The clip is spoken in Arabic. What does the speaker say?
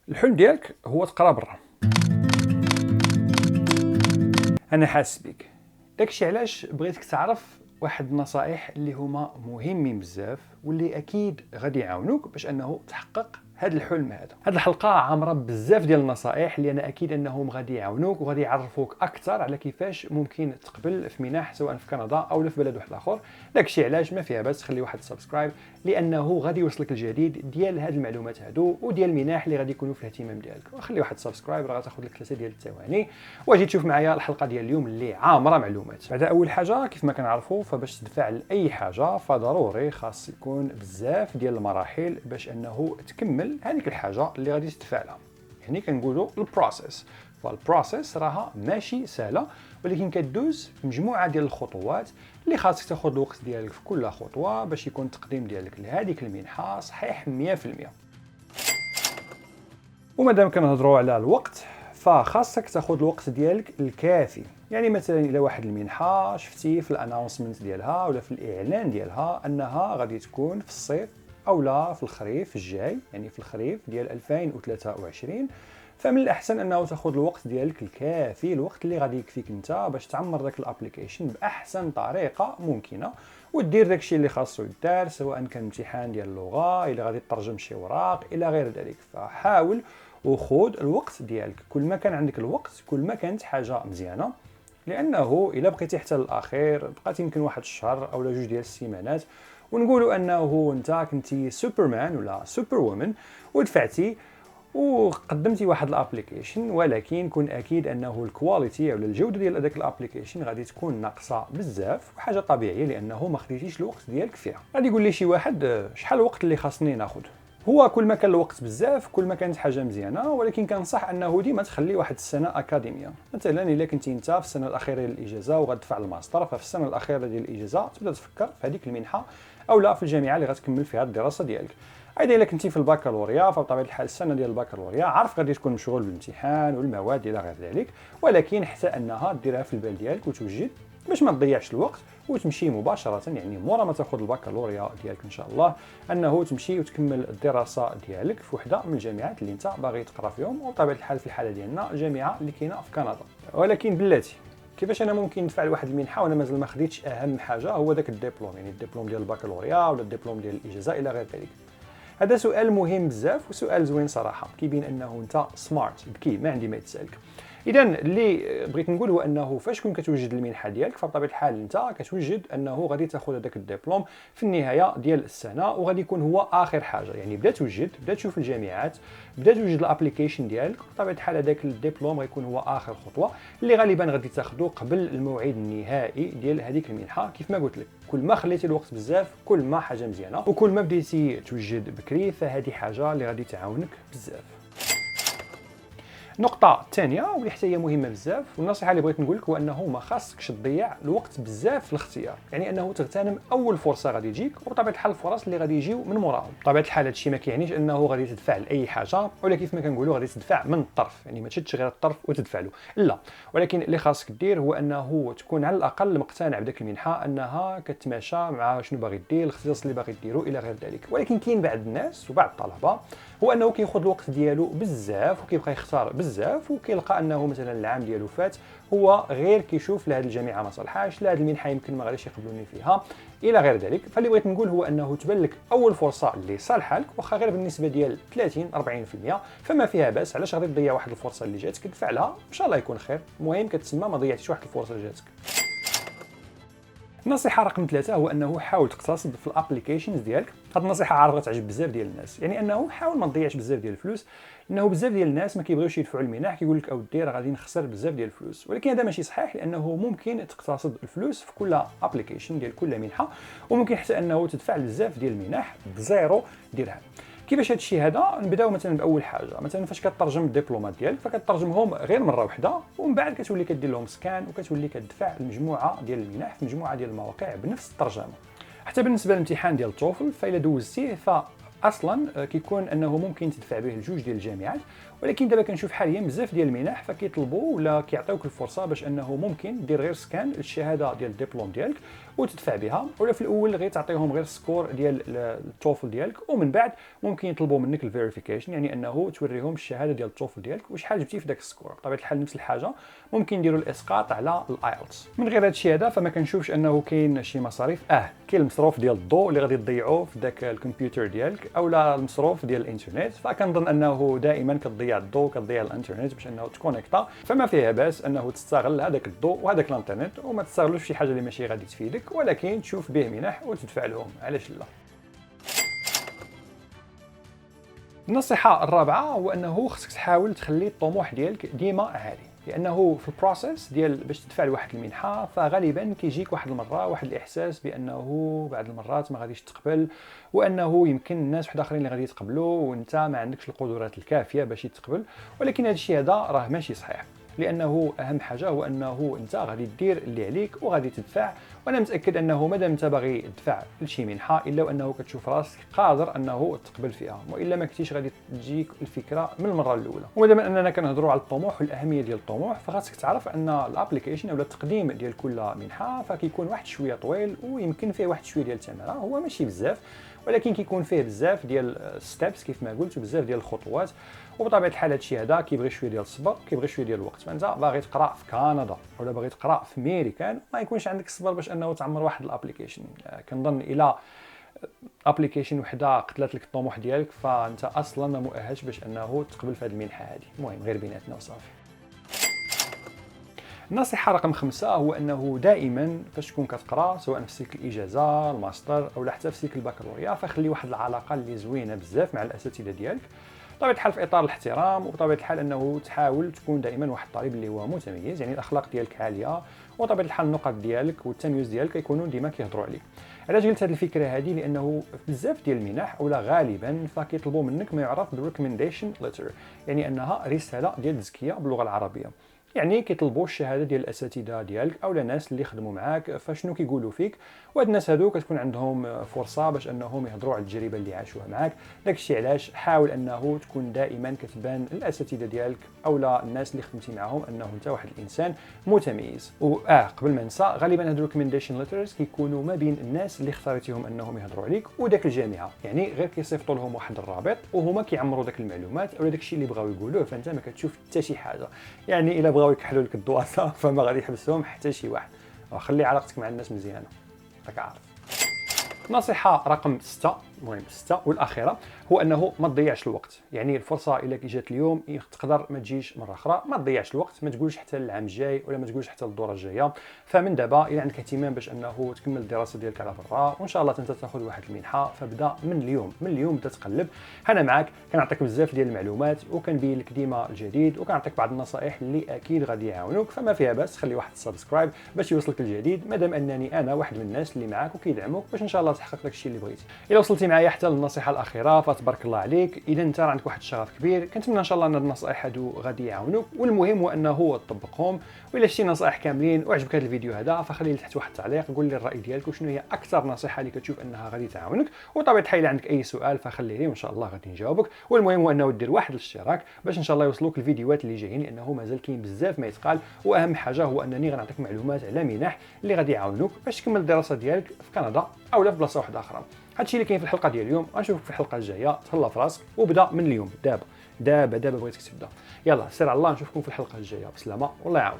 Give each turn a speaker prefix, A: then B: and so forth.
A: الحلم ديالك هو تقرا برا. انا حاسس بك. داكشي علاش بغيتك تعرف واحد النصائح اللي هما مهمين بزاف واللي اكيد غادي يعاونوك باش انه تحقق هذا الحلم هذا. هذه الحلقه عامره بزاف ديال النصائح اللي انا اكيد انهم غادي يعاونوك وغادي يعرفوك اكثر على كيفاش ممكن تقبل في منح سواء في كندا او في بلد واحد اخر. داكشي علاش ما فيها بس تخلي واحد سبسكرايب لانه غادي يوصلك الجديد ديال هذه المعلومات هادو وديال المنح اللي غادي يكونوا في الاهتمام ديالك. وخلي واحد سبسكرايب راه غتاخذ لك 3 ديال الثواني واجي تشوف معايا الحلقه ديال اليوم اللي عامره معلومات. بعد اول حاجه كيف ما كنعرفوا فباش تدفع لاي حاجه فضروري خاص يكون بزاف ديال المراحل باش انه تكمل هذيك الحاجه اللي غادي تدفع لها. يعني كنقولوا البروسيس. فالبروسيس راها ماشي سهله ولكن كدوز مجموعه ديال الخطوات اللي خاصك تاخذ الوقت ديالك في كل خطوه باش يكون التقديم ديالك لهذيك المنحه صحيح 100%. ومادام كنهضروا على الوقت فخاصك تاخذ الوقت ديالك الكافي. يعني مثلا الى واحد المنحه شفتي في الاناونسمنت ديالها ولا في الاعلان ديالها انها غادي تكون في الصيف او لا في الخريف الجاي، يعني في الخريف ديال 2023، فمن الاحسن انه تاخذ الوقت ديالك الكافي، الوقت اللي غادي يكفيك انت باش تعمر داك الابليكيشن باحسن طريقه ممكنه ودير داكشي اللي خاصو يدار، سواء كان امتحان ديال اللغه الا غادي تترجم شي اوراق الى غير ذلك. فحاول وخذ الوقت ديالك. كل ما كان عندك الوقت كل ما كانت حاجه مزيانه، لانه الا بقيتي حتى الاخير بقات يمكن واحد الشهر او جوج ديال السيمانات ونقولوا انه انت كنتي سوبرمان ولا سوبر وومن ودفعتي وقدمتي واحد الابليكيشن، ولكن كن اكيد انه الكواليتي ولا الجوده ديال هذاك الابليكيشن غادي تكون ناقصه بزاف، وحاجه طبيعيه لانه ما خديتيش الوقت ديالك فيها. غادي يقول لي شي واحد شحال الوقت اللي خاصني ناخذ؟ هو كل ما كان الوقت بزاف كل ما كانت حاجه مزيانه، ولكن كنصح انه ديما تخلي واحد السنه اكاديميه. مثلا الا كنتي انت في السنه الاخيره ديال الاجازه وغتدفع الماستر، ففي السنه الاخيره ديال الاجازه تبدا تفكر في هذيك المنحه او لا في الجامعه اللي غتكمل فيها الدراسه ديالك. ايضا الا كنتي في البكالوريا فبطبيعه الحال السنه ديال البكالوريا عارف غادي تكون مشغول بالامتحان والمواد الى غير ذلك، ولكن حتى انها ديرها في البال ديالك وتوجد باش ما تضيعش الوقت وتمشي مباشره، يعني مورا ما تاخذ البكالوريا ديالك ان شاء الله انه تمشي وتكمل الدراسه ديالك في وحده من الجامعات اللي انت باغي تقرا فيهم، وبطبيعه الحال في الحاله ديالنا الجامعه اللي كاينه في كندا. ولكن بلاتي كيفاش انا ممكن ندفع لواحد المنحه وانا مازال ما خديتش اهم حاجه هو داك الدبلوم، يعني الدبلوم ديال البكالوريا ولا الدبلوم ديال الاجازه الى غير ذلك؟ هذا سؤال مهم بزاف وسؤال زوين صراحه، كيبين انه انت سمارت ذكي ما عندي ما يتسالك. اذا اللي بغيت نقول هو انه فاش كون كتوجد المنحه ديالك فبطبيعه الحال انت كتوجد انه غادي تاخذ هذاك الدبلوم في النهايه ديال السنه، وغادي يكون هو اخر حاجه. يعني بدا توجد، بدا تشوف الجامعات، بدا توجد الابليكيشن ديالك، بطبيعه الحال هذاك الدبلوم غيكون هو اخر خطوه اللي غالبا غادي تاخذه قبل الموعد النهائي ديال هذيك المنحه. كيف ما قلت لك كل ما خليتي الوقت بزاف كل ما حاجه مزيانه، وكل ما بديتي توجد بكري فهذه حاجه اللي غادي تعاونك بزاف. النقطة الثانية واللي حتى هي مهمة بزاف والنصيحة اللي بغيت نقول لك هو انه ما خاصكش تضيع الوقت بزاف في الاختيار، يعني انه تغتنم اول فرصة غادي تجيك وبطبيعة الحال الفرص اللي غادي يجيو من موراهم. بطبيعة الحال هادشي ما كيعنيش انه غادي تدفع لاي حاجة، ولا كيف ما كنقولوا غادي تدفع من الطرف، يعني ما تشدش غير الطرف وتدفع له، لا. ولكن اللي خاصك دير هو انه تكون على الاقل مقتنع بداك المنحة انها كتماشى مع شنو باغي دير، الاختصاص اللي باغي ديرو الى غير ذلك. ولكن كاين بعض الناس وبعض الطلبة هو انه كياخذ الوقت ديالو بزاف وكيبقى يختار بزاف وكيلقى انه مثلا العام ديالو فات هو غير كيشوف لهاد الجامعه ما صالحاش، لهاد المنحه يمكن ما غاديش يقبلوني فيها الى غير ذلك. فاللي بغيت نقول هو انه تبان لك اول فرصه اللي صالحه لك واخا غير بالنسبه ديال 30 40% فما فيها باس. علاش غادي تضيع واحد الفرصه اللي جاتك؟ دفع لها ان شاء الله يكون خير، المهم كتسمى ما ضيعتيش واحد الفرصه اللي جاتك. النصيحه رقم 3 هو انه حاول تقتصد في الابليكيشنز ديالك. هذه النصيحه عارف غتعجب بزاف ديال الناس، يعني انه حاول ما تضيعش بزاف ديال الفلوس، لانه بزاف ديال الناس ما كيبغيوش يدفعوا المنح، كيقول لك اودي راه غادي نخسر بزاف ديال الفلوس. ولكن هذا ماشي صحيح، لانه ممكن تقتصد الفلوس في كل ابليكيشن ديال كل منحه، وممكن حتى انه تدفع بزاف ديال المنح بزيرو درهم. كيفاش هذا الشيء هذا؟ نبداو مثلا باول حاجه، مثلا فاش كترجم الدبلومات ديالك فكترجمهم غير مره واحده ومن بعد كتولي كدير لهم سكان وكتولي كتدفع المجموعه ديال المنح في مجموعه ديال المواقع بنفس الترجمه. حتى بالنسبه للامتحان ديال التوفل فإلا دوزتيه اصلا كيكون انه ممكن تدفع به لجوج ديال الجامعات، ولكن دابا كنشوف حاليا بزاف ديال المنح فكيطلبوا ولا كيعطيوك الفرصه باش انه ممكن دير غير سكان للشهاده ديال الدبلوم ديالك وتدفع بها، ولا في الاول غير تعطيهم غير السكور ديال التوفل ديالك، ومن بعد ممكن يطلبوا منك الفيريفيكيشن، يعني انه توريهم الشهاده ديال التوفل ديالك وشحال جبتي في داك السكور. بطبيعه الحال نفس الحاجه ممكن يديروا الاسقاط على الايلتس. من غير هذا الشيء هذا فما كنشوفش انه كاين شي مصاريف. كاين المصروف ديال الضوء اللي غادي تضيعوه في داك الكمبيوتر ديالك، اولا المصروف ديال الانترنت، فكنظن انه دائما كتضيع الضوء كتضيع الانترنت باش انه تكونيكتا، فما فيها باس انه تستغل هذاك الضوء وهذاك الانترنت وما تستغلوش في شي حاجه اللي ماشي غادي تفيدك، ولكن تشوف به منح وتدفع لهم، علاش لا. النصيحه الرابعه هو انه خصك تحاول تخلي الطموح ديالك ديما عالي، لانه في البروسيس ديال باش تدفع لواحد المنحه فغالبا كيجيك واحد المره واحد الاحساس بانه بعض المرات ما غاديش تقبل، وانه يمكن الناس واحد اخرين اللي غادي يتقبلوا وانت ما عندكش القدرات الكافيه باش تقبل. ولكن هذا الشيء هذا راه ماشي صحيح، لانه اهم حاجه هو انه انت غادي دير اللي عليك وغادي تدفع. وانا متاكد انه مادام انت باغي تدفع لشي منحه الا وانه كتشوف راسك قادر انه تقبل فيها، والا ما كنتيش غادي تجيك الفكره من المره الاولى. ومادام اننا كنهضروا على الطموح والاهميه ديال الطموح، فخاصك تعرف ان الابليكيشن ولا التقديم ديال كل منحه فكيكون واحد شويه طويل ويمكن فيه واحد شويه ديال الثمره، هو ماشي بزاف ولكن كيكون فيه بزاف ديال ستيبس كيف ما قلت وبزاف ديال الخطوات. وبطبيعه الحال هذا الشيء هذا كيبغي شويه ديال الصبر، كيبغي شويه ديال الوقت. فانت باغي تقرا في كندا ولا باغي تقرا في امريكان ما يكونش عندك الصبر باش انه تعمر واحد الابليكيشن. كنظن الى ابليكيشن وحده قتلت لك الطموح ديالك فانت اصلا ما مؤهلش باش انه تقبل في هذه المنحه هذه. المهم غير بيناتنا وصافي. النصيحة رقم 5 هو أنه دائما فاش تكون كتقرا سواء في سيكل الإجازة الماستر أو حتى في سيكل البكالوريا فخلي واحد العلاقة اللي زوينة بزاف مع الأساتذة ديالك، بطبيعة الحال في إطار الاحترام، وبطبيعة الحال أنه تحاول تكون دائما واحد الطالب اللي هو متميز، يعني الأخلاق ديالك عالية، وطبيعة الحال النقط ديالك والتمييز ديالك يكونوا ديما كيهضروا عليك. علاش قلت هذه الفكره هذه؟ لانه بزاف ديال المنح ولا غالبا فكيطلبوا منك ما يعرف بالريكومنديشن ليتر، يعني انها رساله ديال التزكيه باللغه العربيه. يعني كيطلبوا الشهاده ديال الاساتذه ديالك او الناس اللي خدموا معاك فشنو كيقولوا فيك، وهاد الناس هادو كتكون عندهم فرصه باش انهم يهضروا على التجربه اللي عاشوها معاك. داكشي علاش حاول انه تكون دائما كتبان الاساتذه ديالك او الناس اللي خدمتي معاهم انه انت واحد الانسان متميز. قبل ما ننسى، غالبا هاد الريكومنديشن ليترز كيكونوا ما بين الناس اللي اختاريتيهم انهم يهضروا عليك وداك الجامعه، يعني غير كيصيفطوا لهم واحد الرابط وهما كيعمروا داك المعلومات او داكشي اللي بغاو يقولوه، فانت ما كتشوف حتى شي حاجه. يعني الا بغاو يكحلوا لك الدواسه فما غادي يحبسهم حتى شي واحد. خلي علاقتك مع الناس مزيانه، راك عارف. نصيحة رقم 6 المهم 6 والاخيره هو انه ما تضيعش الوقت. يعني الفرصه الا جات اليوم تقدر ما تجيش مره اخرى، ما تضيعش الوقت، ما تقولش حتى العام الجاي ولا ما تقولش حتى الدوره الجايه. فمن دابا الا عندك اهتمام باش انه تكمل الدراسه ديالك على برا وان شاء الله انت تاخذ واحد المنحه، فبدا من اليوم بدا تقلب. انا معاك كنعطيك بزاف ديال المعلومات وكنبين لك ديما الجديد وكنعطيك بعض النصائح اللي اكيد غادي يعاونوك، فما فيها باس خلي واحد السبسكرايب باش يوصلك الجديد، مادام انني انا واحد من الناس اللي معاك وكيدعموك باش ان شاء الله تحقق داك الشيء اللي بغيتي. الا وصلتي معايا حتى للنصيحه الاخيره فتبارك الله عليك. اذا انت عندك واحد الشغف كبير كنتمنى ان شاء الله ان النصائح هادو غادي يعاونوك، والمهم هو انه تطبقهم. والا شتي نصائح كاملين وعجبك هذا الفيديو هذا فخلي لي تحت واحد التعليق قول لي الراي ديالك وشنو هي اكثر نصيحه اللي كتشوف انها غادي تعاونك، وطبيعه الحال الا عندك اي سؤال فخليه لي وان شاء الله غادي نجاوبك. والمهم هو انه دير واحد الاشتراك باش ان شاء الله يوصلوك الفيديوهات اللي جايين، لانه مازال كاين بزاف ما يتقال. واهم حاجه هو انني غنعطيك معلومات على منح اللي غادي يعاونوك باش تكمل الدراسه ديالك في كندا او لا في بلاصه واحده اخرى. هادشي اللي كاين في الحلقه ديال اليوم، غنشوفك في الحلقه الجايه. تهلا في راسك وبدا من اليوم، دابا بغيتك تبدا. يلا سير على الله، نشوفكم في الحلقه الجايه. بسلامه والله يعاون.